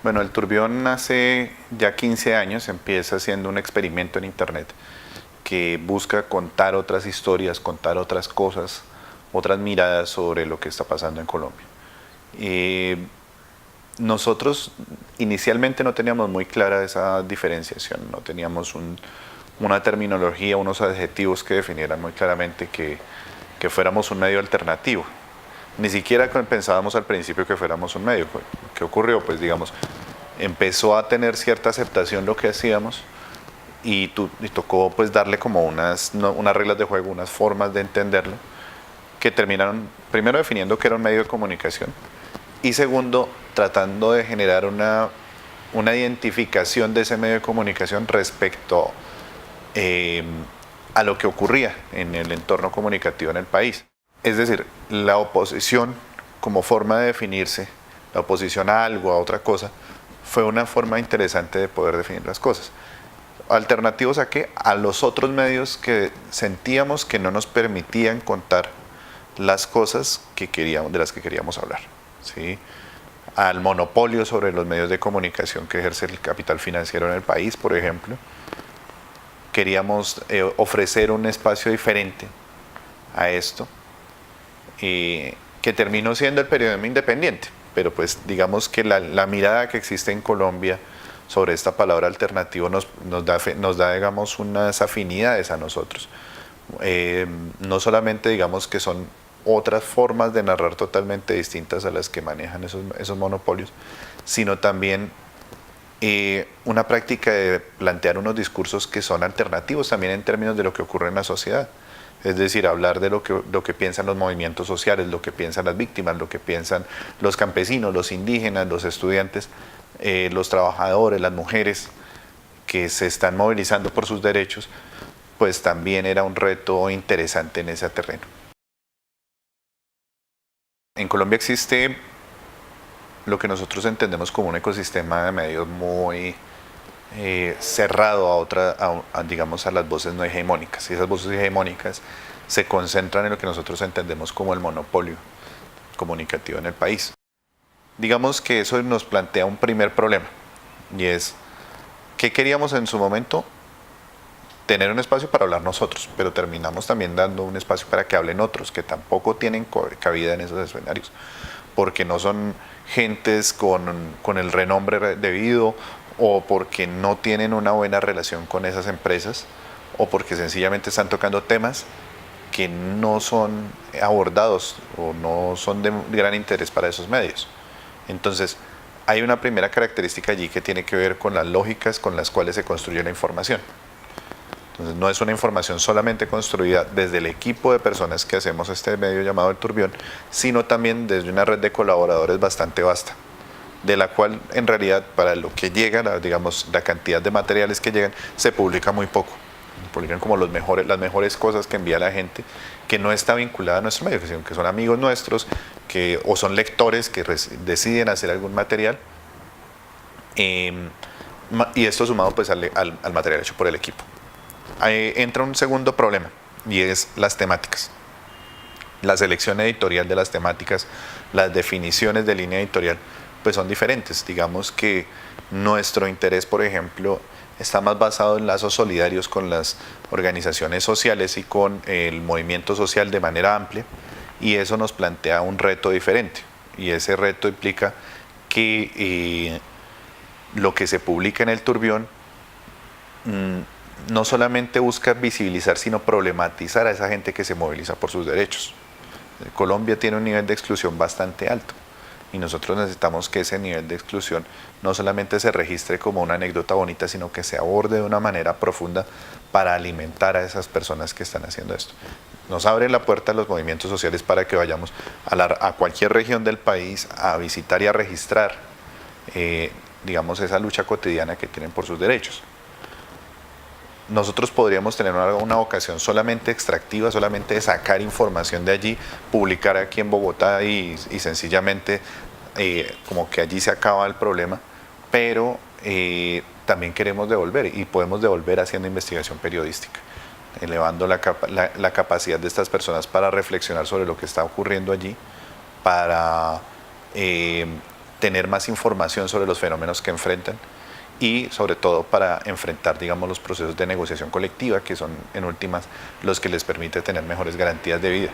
Bueno, el Turbión hace ya 15 años empieza siendo un experimento en Internet que busca contar otras historias, contar otras cosas, otras miradas sobre lo que está pasando en Colombia. Eh, Nosotros inicialmente no teníamos muy clara esa diferenciación, no teníamos una terminología, unos adjetivos que definieran muy claramente que fuéramos un medio alternativo. Ni siquiera pensábamos al principio que fuéramos un medio. ¿Qué ocurrió? Pues digamos, empezó a tener cierta aceptación lo que hacíamos y tocó pues darle como unas reglas de juego, unas formas de entenderlo, que terminaron primero definiendo que era un medio de comunicación y segundo tratando de generar una identificación de ese medio de comunicación respecto eh, a lo que ocurría en el entorno comunicativo en el país. Es decir, la oposición como forma de definirse, la oposición a algo, a otra cosa, fue una forma interesante de poder definir las cosas. ¿Alternativos a qué? A los otros medios que sentíamos que no nos permitían contar las cosas que queríamos, de las que queríamos hablar, ¿sí? Al monopolio sobre los medios de comunicación que ejerce el capital financiero en el país, por ejemplo. Queríamos ofrecer un espacio diferente a esto, que terminó siendo el periodismo independiente, pero pues digamos que la mirada que existe en Colombia sobre esta palabra alternativo nos da digamos unas afinidades a nosotros. No solamente digamos que son otras formas de narrar totalmente distintas a las que manejan esos monopolios, sino también una práctica de plantear unos discursos que son alternativos también en términos de lo que ocurre en la sociedad. Es decir, hablar de lo que piensan los movimientos sociales, lo que piensan las víctimas, lo que piensan los campesinos, los indígenas, los estudiantes, los trabajadores, las mujeres que se están movilizando por sus derechos, pues también era un reto interesante en ese terreno. En Colombia existe lo que nosotros entendemos como un ecosistema de medios muy cerrado digamos, a las voces no hegemónicas. Y esas voces hegemónicas se concentran en lo que nosotros entendemos como el monopolio comunicativo en el país. Digamos que eso nos plantea un primer problema, y es, ¿qué queríamos en su momento? Tener un espacio para hablar nosotros, pero terminamos también dando un espacio para que hablen otros, que tampoco tienen cabida en esos escenarios, porque no son gentes con el renombre debido, o porque no tienen una buena relación con esas empresas, o porque sencillamente están tocando temas que no son abordados o no son de gran interés para esos medios. Entonces, hay una primera característica allí que tiene que ver con las lógicas con las cuales se construye la información. Entonces, no es una información solamente construida desde el equipo de personas que hacemos este medio llamado El Turbión, sino también desde una red de colaboradores bastante vasta, de la cual en realidad para lo que llega, digamos, la cantidad de materiales que llegan, se publica muy poco. Se publican como las mejores cosas que envía la gente que no está vinculada a nuestro medio, sino que son amigos nuestros o son lectores que deciden hacer algún material, y esto sumado pues al material hecho por el equipo. Ahí entra un segundo problema, y es las temáticas. La selección editorial de las temáticas, las definiciones de línea editorial, pues son diferentes. Digamos que nuestro interés, por ejemplo, está más basado en lazos solidarios con las organizaciones sociales y con el movimiento social de manera amplia, y eso nos plantea un reto diferente, y ese reto implica que lo que se publica en El Turbión no solamente busca visibilizar, sino problematizar a esa gente que se moviliza por sus derechos. Colombia tiene un nivel de exclusión bastante alto, y nosotros necesitamos que ese nivel de exclusión no solamente se registre como una anécdota bonita, sino que se aborde de una manera profunda para alimentar a esas personas que están haciendo esto. Nos abre la puerta a los movimientos sociales para que vayamos a cualquier región del país a visitar y a registrar, digamos, esa lucha cotidiana que tienen por sus derechos. Nosotros podríamos tener una vocación solamente extractiva, solamente de sacar información de allí, publicar aquí en Bogotá y sencillamente como que allí se acaba el problema, pero también queremos devolver, y podemos devolver haciendo investigación periodística, elevando la capacidad de estas personas para reflexionar sobre lo que está ocurriendo allí, para tener más información sobre los fenómenos que enfrentan y sobre todo para enfrentar, digamos, los procesos de negociación colectiva, que son en últimas los que les permite tener mejores garantías de vida.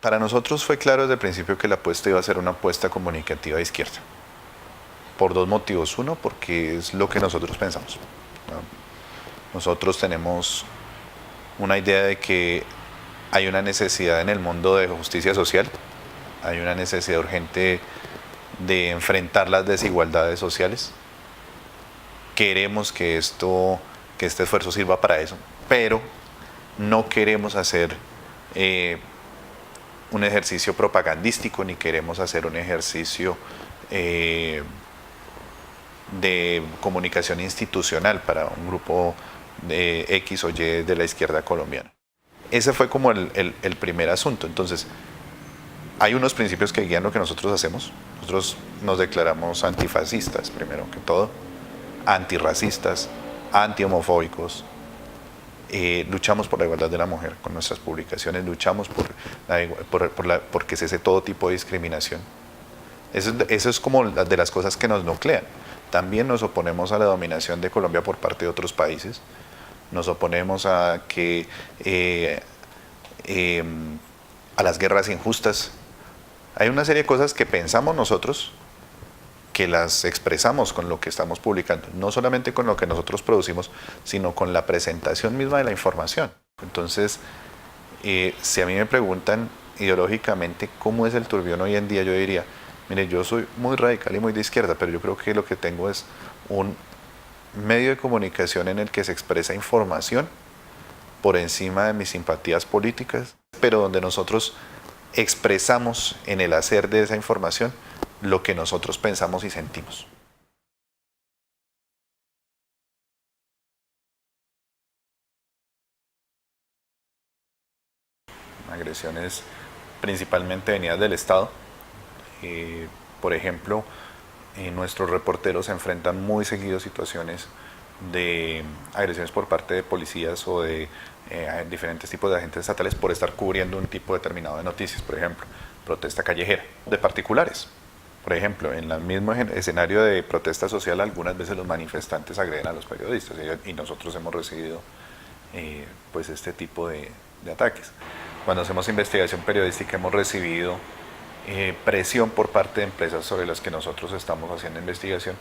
Para nosotros fue claro desde el principio que la apuesta iba a ser una apuesta comunicativa de izquierda, por dos motivos. Uno, porque es lo que nosotros pensamos, ¿no? Nosotros tenemos una idea de que hay una necesidad en el mundo de justicia social, hay una necesidad urgente de enfrentar las desigualdades sociales. Queremos que este esfuerzo sirva para eso, pero no queremos hacer un ejercicio propagandístico ni queremos hacer un ejercicio de comunicación institucional para un grupo de X o Y de la izquierda colombiana. Ese fue como el primer asunto. Entonces, hay unos principios que guían lo que nosotros hacemos. Nosotros nos declaramos antifascistas, primero que todo, antirracistas, antihomofóbicos. Luchamos por la igualdad de la mujer con nuestras publicaciones, luchamos porque cese todo tipo de discriminación. Eso es como de las cosas que nos nuclean. También nos oponemos a la dominación de Colombia por parte de otros países. Nos oponemos a las guerras injustas. Hay una serie de cosas que pensamos nosotros, que las expresamos con lo que estamos publicando, no solamente con lo que nosotros producimos, sino con la presentación misma de la información. Entonces, si a mí me preguntan ideológicamente cómo es el Turbión hoy en día, yo diría, mire, yo soy muy radical y muy de izquierda, pero yo creo que lo que tengo es un medio de comunicación en el que se expresa información por encima de mis simpatías políticas, pero donde nosotros expresamos en el hacer de esa información lo que nosotros pensamos y sentimos. Agresiones principalmente venidas del Estado. Por ejemplo, nuestros reporteros se enfrentan muy seguido a situaciones de agresiones por parte de policías o de diferentes tipos de agentes estatales por estar cubriendo un tipo determinado de noticias, por ejemplo, protesta callejera, de particulares. Por ejemplo, en el mismo escenario de protesta social, algunas veces los manifestantes agreden a los periodistas y nosotros hemos recibido pues este tipo de ataques. Cuando hacemos investigación periodística hemos recibido presión por parte de empresas sobre las que nosotros estamos haciendo investigación,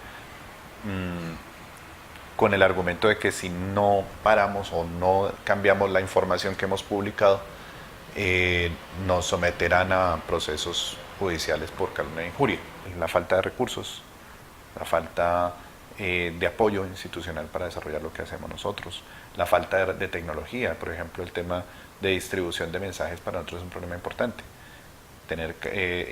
con el argumento de que si no paramos o no cambiamos la información que hemos publicado, nos someterán a procesos judiciales por calumnia e injuria. La falta de recursos, la falta de apoyo institucional para desarrollar lo que hacemos nosotros, la falta de tecnología, por ejemplo, el tema de distribución de mensajes para nosotros es un problema importante. Tener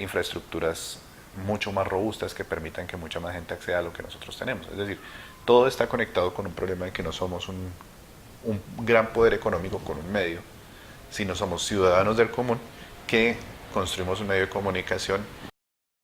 infraestructuras mucho más robustas que permitan que mucha más gente acceda a lo que nosotros tenemos. Es decir, todo está conectado con un problema de que no somos un gran poder económico con un medio, sino somos ciudadanos del común que construimos un medio de comunicación